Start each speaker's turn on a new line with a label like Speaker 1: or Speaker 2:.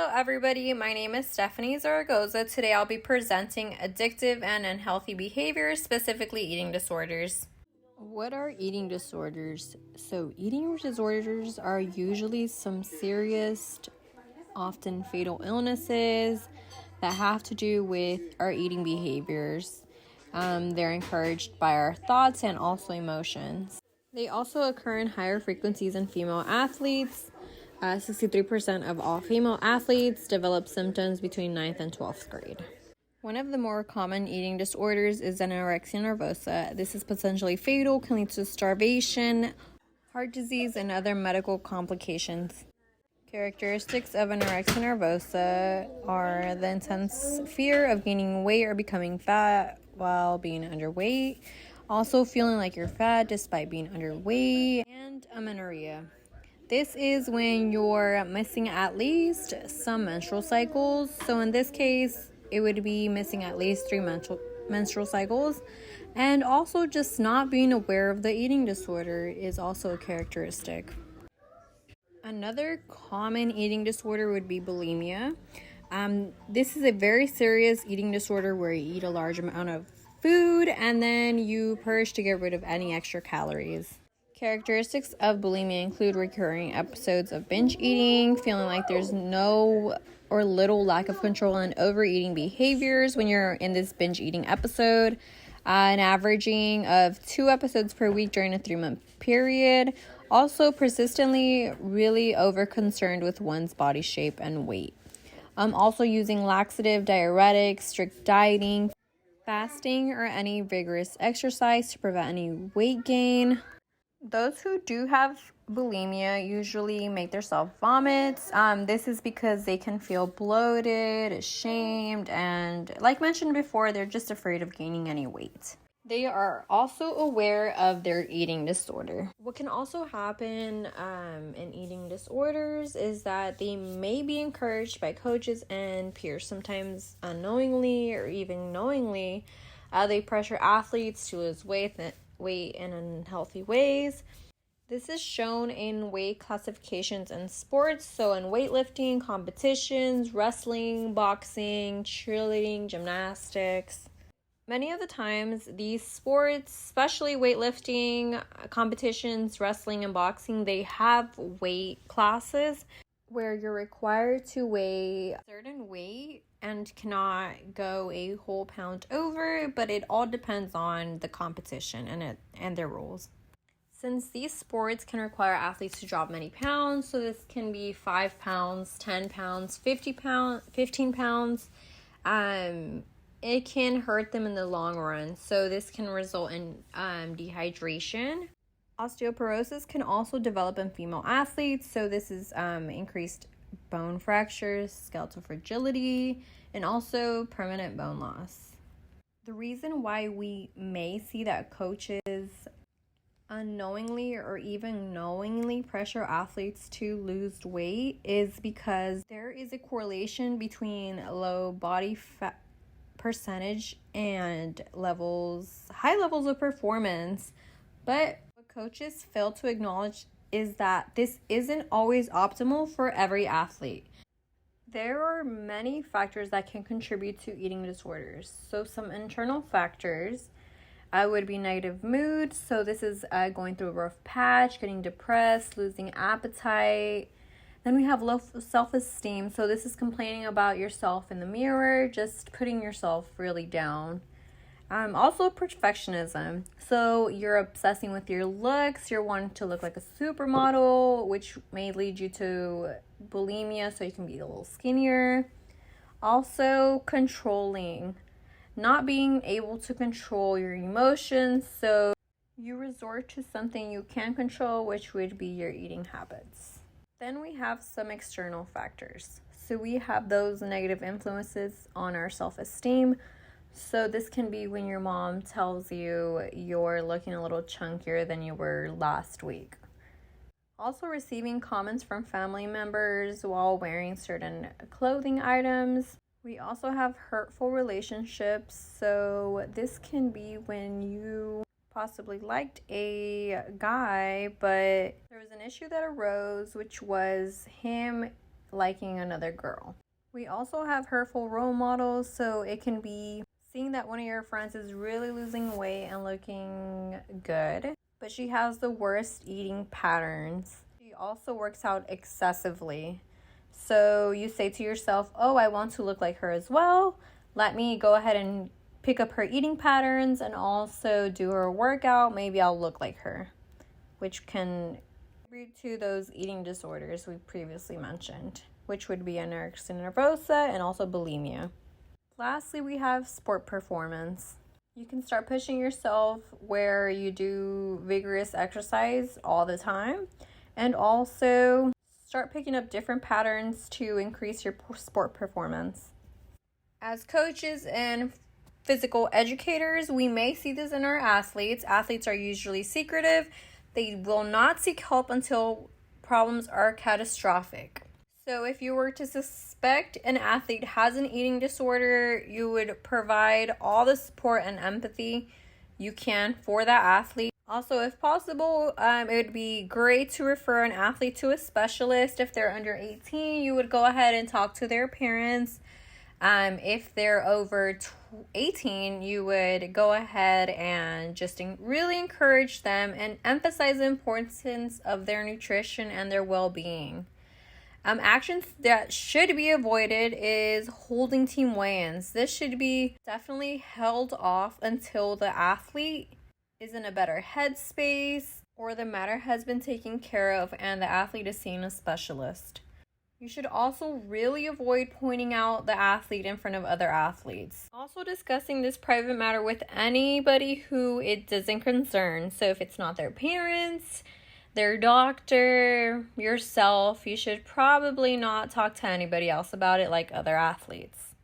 Speaker 1: Hello everybody, my name is Stephanie Zaragoza. Today I'll be presenting addictive and unhealthy behaviors, specifically eating disorders. What are eating disorders? So eating disorders are usually some serious, often fatal illnesses that have to do with our eating behaviors. They're encouraged by our thoughts and also emotions. They also occur in higher frequencies in female athletes. 63% of all female athletes develop symptoms between 9th and 12th grade. One of the more common eating disorders is anorexia nervosa. This is potentially fatal, can lead to starvation, heart disease, and other medical complications. Characteristics of anorexia nervosa are the intense fear of gaining weight or becoming fat while being underweight, also feeling like you're fat despite being underweight, and amenorrhea. This is when you're missing at least some menstrual cycles. So in this case, it would be missing at least 3 menstrual cycles. And also just not being aware of the eating disorder is also a characteristic. Another common eating disorder would be bulimia. This is a very serious eating disorder where you eat a large amount of food and then you purge to get rid of any extra calories. Characteristics of bulimia include recurring episodes of binge eating, feeling like there's no or little lack of control and overeating behaviors when you're in this binge eating episode, an averaging of 2 episodes per week during a 3-month period, also persistently really over concerned with one's body shape and weight. Also using laxative, diuretics, strict dieting, fasting, or any vigorous exercise to prevent any weight gain. Those who do have bulimia usually make themselves vomit. This is because they can feel bloated, ashamed, and like mentioned before, they're just afraid of gaining any weight. They are also aware of their eating disorder. What can also happen in eating disorders is that they may be encouraged by coaches and peers, sometimes unknowingly or even knowingly. They pressure athletes to lose weight in unhealthy ways. This is shown in weight classifications in sports, so in weightlifting, competitions, wrestling, boxing, cheerleading, gymnastics. Many of the times, these sports, especially weightlifting, competitions, wrestling, and boxing, they have weight classes where you're required to weigh a certain weight and cannot go a whole pound over, but it all depends on the competition and their rules. Since these sports can require athletes to drop many pounds, so this can be 5 pounds, 10 pounds, 15 pounds, it can hurt them in the long run. So this can result in dehydration. Osteoporosis can also develop in female athletes, so this is increased bone fractures, skeletal fragility, and also permanent bone loss. The reason why we may see that coaches unknowingly or even knowingly pressure athletes to lose weight is because there is a correlation between low body fat percentage and high levels of performance. But what coaches fail to acknowledge is that this isn't always optimal for every athlete. There are many factors that can contribute to eating disorders. So some internal factors would be negative mood. So this is going through a rough patch, getting depressed, losing appetite. Then we have low self-esteem. So this is complaining about yourself in the mirror, just putting yourself really down. Also perfectionism. So you're obsessing with your looks. You're wanting to look like a supermodel, which may lead you to bulimia, so you can be a little skinnier. Also controlling. Not being able to control your emotions. So you resort to something you can control, which would be your eating habits. Then we have some external factors. So we have those negative influences on our self-esteem. So this can be when your mom tells you you're looking a little chunkier than you were last week. Also receiving comments from family members while wearing certain clothing items. We also have hurtful relationships. So this can be when you possibly liked a guy, but there was an issue that arose, which was him liking another girl. We also have hurtful role models, so it can be seeing that one of your friends is really losing weight and looking good, but she has the worst eating patterns. She also works out excessively. So you say to yourself, oh, I want to look like her as well. Let me go ahead and pick up her eating patterns and also do her workout. Maybe I'll look like her, which can contribute to those eating disorders we previously mentioned, which would be anorexia nervosa and also bulimia. Lastly, we have sport performance. You can start pushing yourself where you do vigorous exercise all the time, and also start picking up different patterns to increase your sport performance. As coaches and physical educators, we may see this in our athletes. Athletes are usually secretive. They will not seek help until problems are catastrophic. So if you were to suspect an athlete has an eating disorder, you would provide all the support and empathy you can for that athlete. Also, if possible, it would be great to refer an athlete to a specialist. If they're under 18, you would go ahead and talk to their parents. If they're over 18, you would go ahead and just really encourage them and emphasize the importance of their nutrition and their well-being. Actions that should be avoided is holding team weigh-ins. This should be definitely held off until the athlete is in a better headspace or the matter has been taken care of and the athlete is seeing a specialist. You should also really avoid pointing out the athlete in front of other athletes. Also discussing this private matter with anybody who it doesn't concern. So if it's not their parents, their doctor, yourself, you should probably not talk to anybody else about it like other athletes.